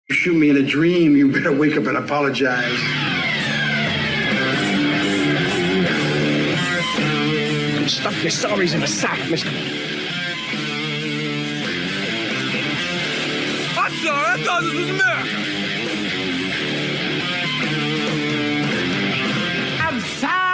Shoot me in a dream, you better wake up and apologize. Stuff your sorries in a sack, mister. I'm sorry, I thought this was America. I'm sorry!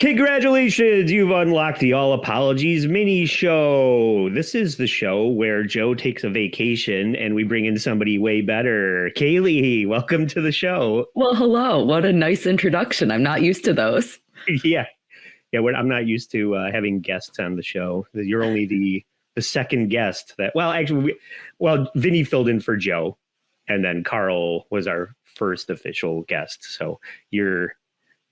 Congratulations, you've unlocked the All Apologies mini show. This is the show where Joe takes a vacation and we bring in somebody way better. Kaylee, welcome to the show. Well, hello. What a nice introduction. I'm not used to those. Yeah, I'm not used to having guests on the show. You're only the second guest that, well, actually, Vinny filled in for Joe, and then Carl was our first official guest. So you're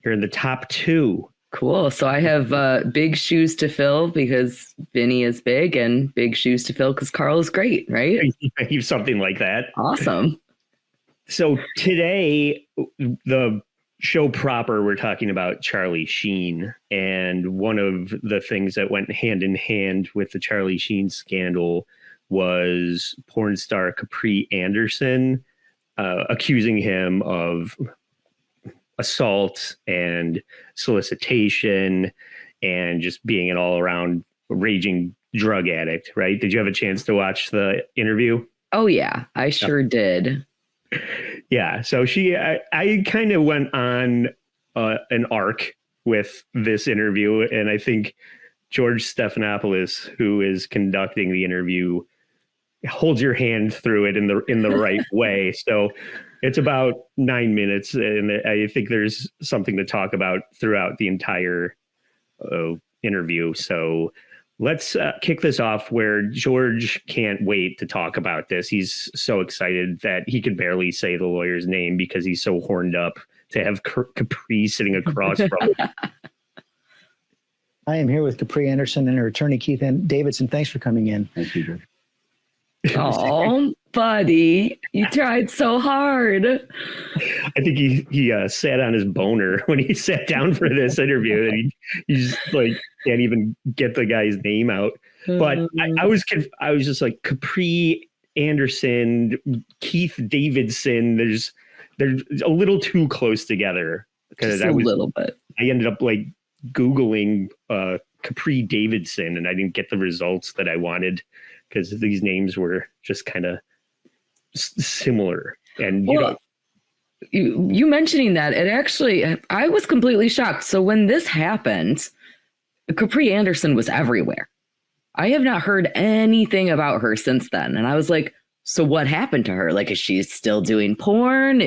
in the top two. Cool. So I have big shoes to fill because Vinny is big, and big shoes to fill because Carl is great, right? Something like that. Awesome. So today, the show proper, we're talking about Charlie Sheen, and one of the things that went hand in hand with the Charlie Sheen scandal was porn star Capri Anderson accusing him of assault and solicitation and just being an all-around raging drug addict, right? Did you have a chance to watch the interview? Oh, yeah, I sure did. Yeah, so I kind of went on an arc with this interview, and I think George Stephanopoulos, who is conducting the interview, holds your hand through it in the right way. So it's about 9 minutes, and I think there's something to talk about throughout the entire interview. So let's kick this off where George can't wait to talk about this. He's so excited that he could barely say the lawyer's name because he's so horned up to have Capri sitting across from him. I am here with Capri Anderson and her attorney, Keith Davidson. Thanks for coming in. Thank you, George. Oh, buddy, you tried so hard. I think he sat on his boner when he sat down for this interview, and he just like can't even get the guy's name out. But I was just like, Capri Anderson, Keith Davidson. They're a little too close together because just a little bit. I ended up like Googling Capri Davidson, and I didn't get the results that I wanted because these names were just kind of similar. And you mentioning that, it actually, I was completely shocked. So when this happened, Capri Anderson was everywhere. I have not heard anything about her since then. And I was like, so what happened to her? Like, is she still doing porn?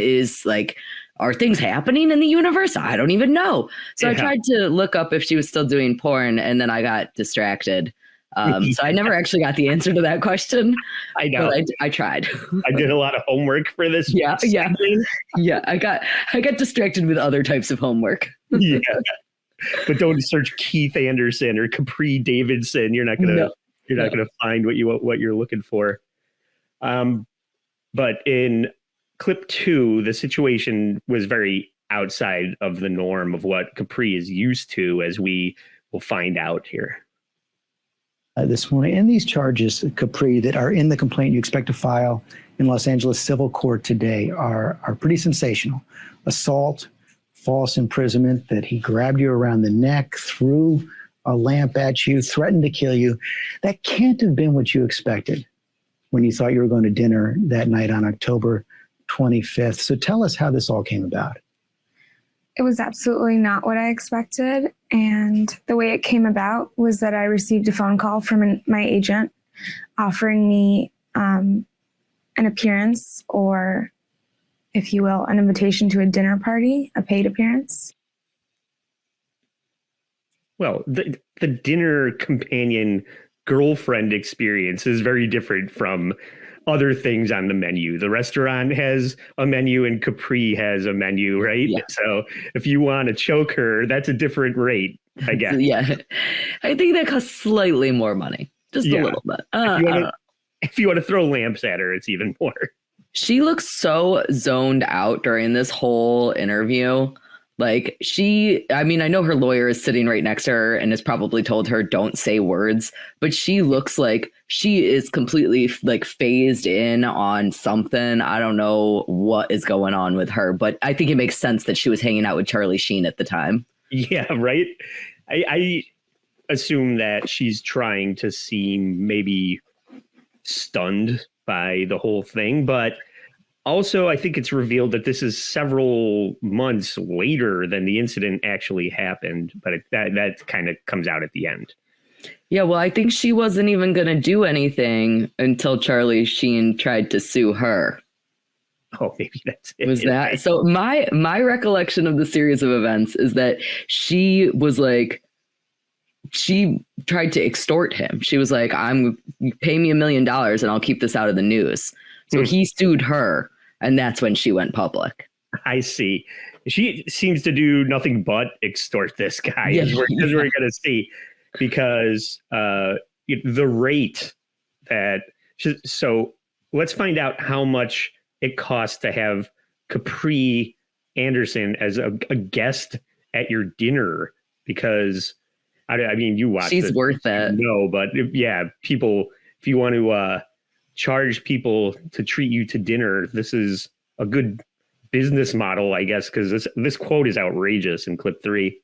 Are things happening in the universe? I don't even know. So I tried to look up if she was still doing porn, and then I got distracted. So I never actually got the answer to that question. I know. But I tried. I did a lot of homework for this. Yeah. I got distracted with other types of homework. Yeah. But don't search Keith Anderson or Capri Davidson. You're not gonna find what you're looking for. But in clip 2, the situation was very outside of the norm of what Capri is used to, as we will find out here. This morning, and these charges, Capri, that are in the complaint you expect to file in Los Angeles civil court today are pretty sensational. Assault, false imprisonment, that he grabbed you around the neck, threw a lamp at you, threatened to kill you. That can't have been what you expected when you thought you were going to dinner that night on October 25th. So tell us how this all came about. It was absolutely not what I expected. And the way it came about was that I received a phone call from my agent offering me an appearance, or, if you will, an invitation to a dinner party, a paid appearance. Well, the dinner companion girlfriend experience is very different from other things on the menu. The restaurant has a menu and Capri has a menu, right? Yeah. So if you want to choke her, that's a different rate, I guess. Yeah. I think that costs slightly more money. Just a little bit. If you want to throw lamps at her, it's even more. She looks so zoned out during this whole interview. Like I know her lawyer is sitting right next to her and has probably told her don't say words, but she looks like she is completely like phased in on something. I don't know what is going on with her, but I think it makes sense that she was hanging out with Charlie Sheen at the time. Yeah, right. I assume that she's trying to seem maybe stunned by the whole thing, but also, I think it's revealed that this is several months later than the incident actually happened, but that kind of comes out at the end. Yeah, well, I think she wasn't even going to do anything until Charlie Sheen tried to sue her. Oh, maybe that's it. Was that so? My recollection of the series of events is that she was like, she tried to extort him. She was like, you pay me $1 million and I'll keep this out of the news. So he sued her. And that's when she went public. I see. She seems to do nothing but extort this guy, as we're going to see, because the rate that. So let's find out how much it costs to have Capri Anderson as a guest at your dinner, because I mean, you watch. She's worth it. No, but people, if you want to charge people to treat you to dinner, this is a good business model, I guess, because this quote is outrageous in clip 3.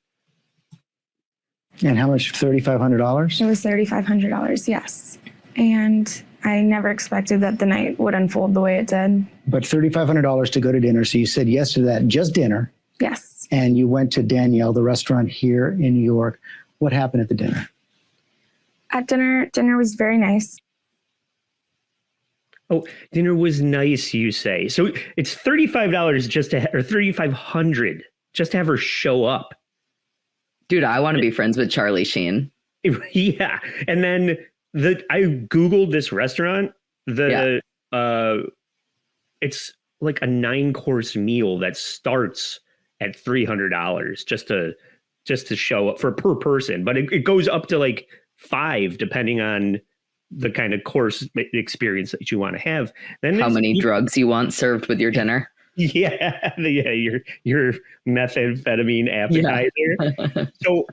And how much? $3,500? It was $3,500, yes. And I never expected that the night would unfold the way it did. But $3,500 to go to dinner. So you said yes to that, just dinner. Yes. And you went to Danielle, the restaurant here in New York. What happened at the dinner? At dinner was very nice. Oh, dinner was nice, you say. So it's $35 or $3,500 just to have her show up. Dude, I want to be friends with Charlie Sheen. Yeah. And then I Googled this restaurant. It's like a 9-course meal that starts at $300 just to show up per person. But it goes up to like 5, depending on the kind of course experience that you want to have. Then how many drugs you want served with your dinner? Yeah, your methamphetamine appetizer. Yeah. So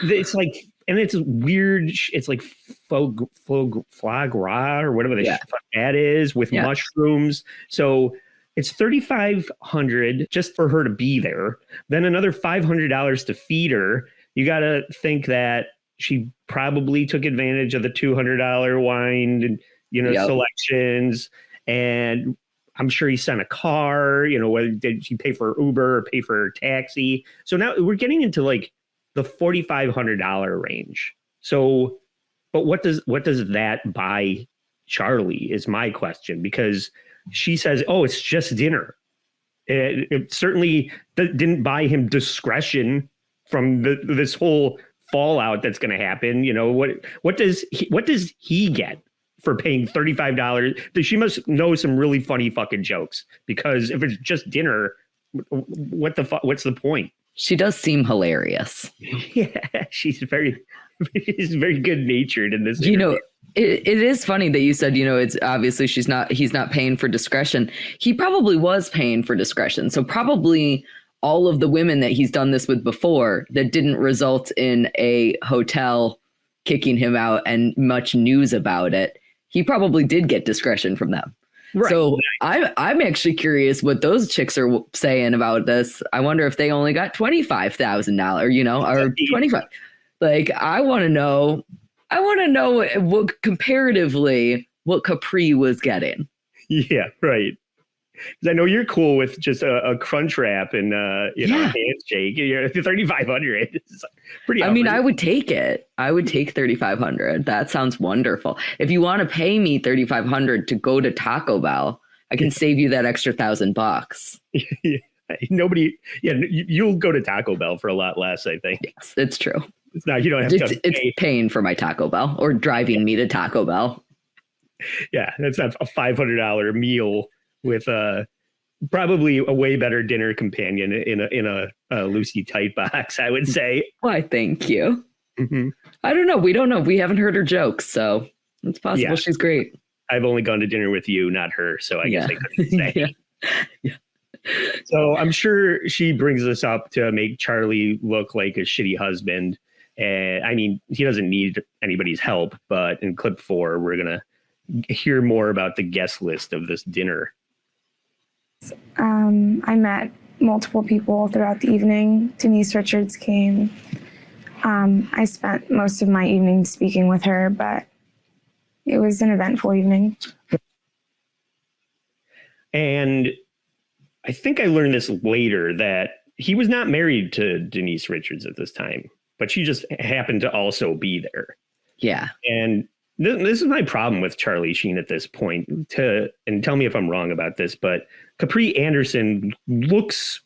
it's like, and it's weird. It's like foie gras or whatever the fuck that is with mushrooms. So it's $3,500 just for her to be there. Then another $500 to feed her. You got to think that she probably took advantage of the $200 wine and, selections. And I'm sure he sent a car, whether did she pay for Uber or pay for a taxi. So now we're getting into like the $4,500 range. So, but what does that buy Charlie is my question, because she says, oh, it's just dinner. It certainly didn't buy him discretion from this whole fallout that's going to happen. What does he get for paying $35? She must know some really funny fucking jokes, because if it's just dinner, what the fuck? What's the point? She does seem hilarious. Yeah, she's very good natured in this. Interview. It is funny that you said, it's obviously he's not paying for discretion. He probably was paying for discretion. So probably all of the women that he's done this with before that didn't result in a hotel kicking him out and much news about it, he probably did get discretion from them. Right. So I'm actually curious what those chicks are saying about this. I wonder if they only got $25,000, or 25. Like, I want to know what comparatively what Capri was getting. Yeah, right. Because I know you're cool with just a crunch wrap and a handshake. You're $3,500. It's pretty. I mean, I would take it. I would take $3,500. That sounds wonderful. If you want to pay me $3,500 to go to Taco Bell, I can save you that extra $1,000. Yeah. Nobody. Yeah, you'll go to Taco Bell for a lot less, I think. Yes, it's true. It's not. You don't have to. It's paying for my Taco Bell or driving me to Taco Bell. Yeah, that's a $500 meal with probably a way better dinner companion in a Lucy Tightbox, I would say. Why, thank you. Mm-hmm. I don't know. We don't know. We haven't heard her jokes, so it's possible she's great. I've only gone to dinner with you, not her, so I guess I couldn't say. Yeah. So I'm sure she brings this up to make Charlie look like a shitty husband. And I mean, he doesn't need anybody's help, but in clip 4, we're going to hear more about the guest list of this dinner. I met multiple people throughout the evening. Denise Richards came. I spent most of my evening speaking with her, but it was an eventful evening. And I think I learned this later that he was not married to Denise Richards at this time, but she just happened to also be there. Yeah. And this is my problem with Charlie Sheen at this point. And tell me if I'm wrong about this, but Capri Anderson looks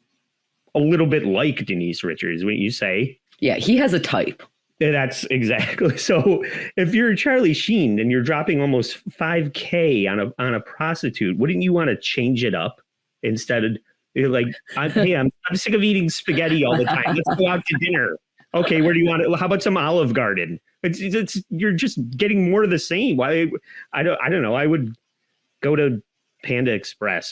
a little bit like Denise Richards, wouldn't you say? Yeah, he has a type. That's exactly. So if you're Charlie Sheen and you're dropping almost $5,000 on a prostitute, wouldn't you want to change it up instead of like, hey, I'm sick of eating spaghetti all the time. Let's go out to dinner. Okay, where do you want it? How about some Olive Garden? It's you're just getting more of the same. Why? I don't know. I would go to Panda Express or